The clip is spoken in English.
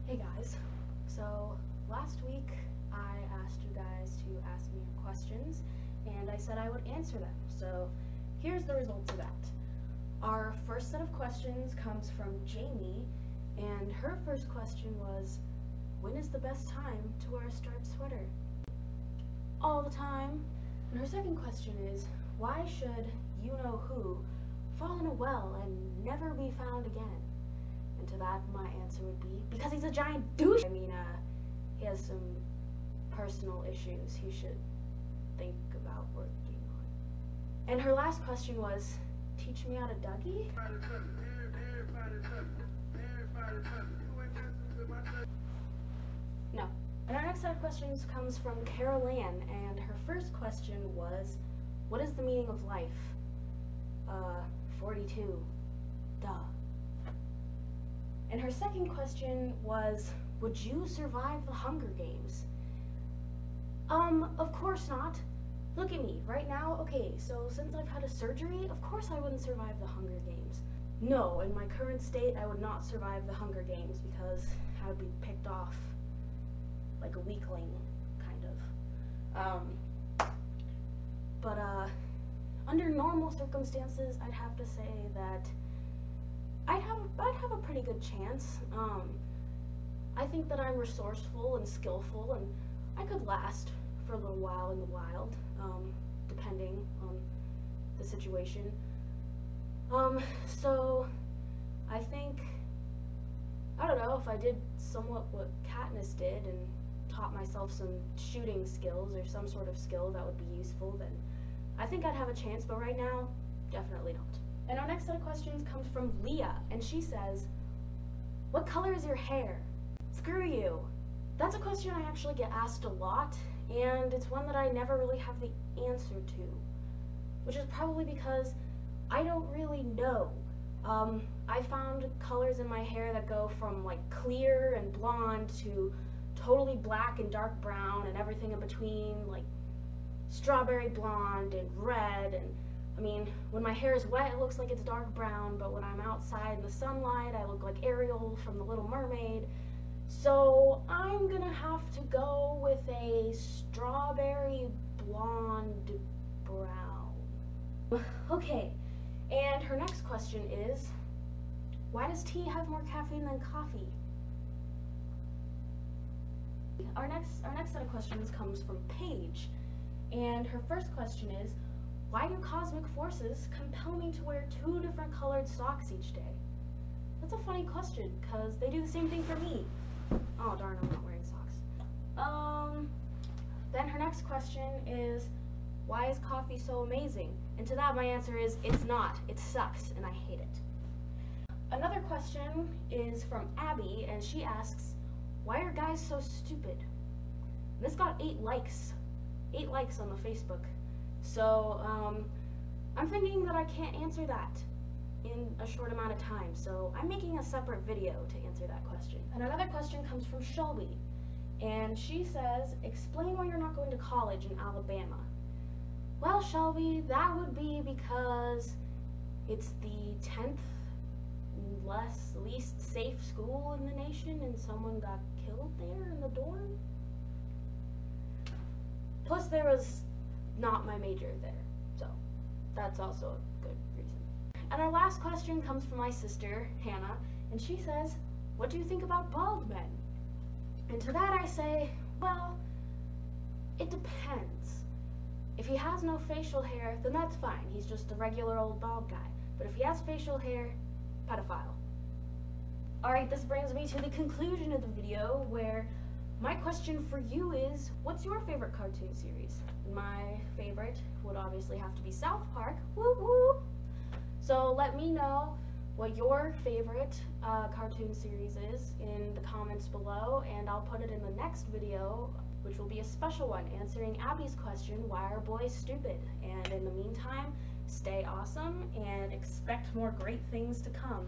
Hey guys, so last week I asked you guys to ask me your questions and I said I would answer them. So here's the results of that. Our first set of questions comes from Jamie, and her first question was, when is the best time to wear a striped sweater? All the time. And her second question is, why should you-know-who fall in a well and never be found again? And to that, my answer would be, because he's a giant douche! I mean, he has some personal issues he should think about working on. And her last question was, teach me how to Dougie? No. And our next set of questions comes from Carol Ann, and her first question was, what is the meaning of life? 42. Duh. And her second question was, would you survive the Hunger Games? Of course not. Look at me, right now, okay, so since I've had a surgery, of course I wouldn't survive the Hunger Games. No, in my current state, I would not survive the Hunger Games because I would be picked off like a weakling, kind of. But under normal circumstances, I'd have to say that I'd have a pretty good chance. I think that I'm resourceful and skillful, and I could last for a little while in the wild, depending on the situation. So I think, I don't know, if I did somewhat what Katniss did and taught myself some shooting skills or some sort of skill that would be useful, then I think I'd have a chance, but right now, definitely not. And our next set of questions comes from Leah, and she says, what color is your hair? Screw you. That's a question I actually get asked a lot, and it's one that I never really have the answer to, which is probably because I don't really know. I found colors in my hair that go from like clear and blonde to totally black and dark brown and everything in between, like strawberry blonde and red, and I mean, when my hair is wet, it looks like it's dark brown, but when I'm outside in the sunlight, I look like Ariel from The Little Mermaid. So I'm gonna have to go with a strawberry blonde brown. Okay, and her next question is, why does tea have more caffeine than coffee? Our next set of questions comes from Paige, and her first question is, why do cosmic forces compel me to wear 2 different colored socks each day? That's a funny question, because they do the same thing for me. Oh darn, I'm not wearing socks. Then her next question is, why is coffee so amazing? And to that my answer is, it's not. It sucks, and I hate it. Another question is from Abby, and she asks, why are guys so stupid? And this got 8 likes. 8 likes on the Facebook. So, I'm thinking that I can't answer that in a short amount of time, so I'm making a separate video to answer that question. And another question comes from Shelby, and she says, explain why you're not going to college in Alabama. Well, Shelby, that would be because it's the 10th least safe school in the nation, and someone got killed there in the dorm. Plus, there was not my major there, so that's also a good reason. And our last question comes from my sister, Hannah, and she says, what do you think about bald men? And to that I say, well, it depends. If he has no facial hair, then that's fine. He's just a regular old bald guy. But if he has facial hair, pedophile. Alright, this brings me to the conclusion of the video, where my question for you is, what's your favorite cartoon series? My favorite would obviously have to be South Park. Woo woo! So let me know what your favorite cartoon series is in the comments below, and I'll put it in the next video, which will be a special one, answering Abby's question, why are boys stupid? And in the meantime, stay awesome and expect more great things to come.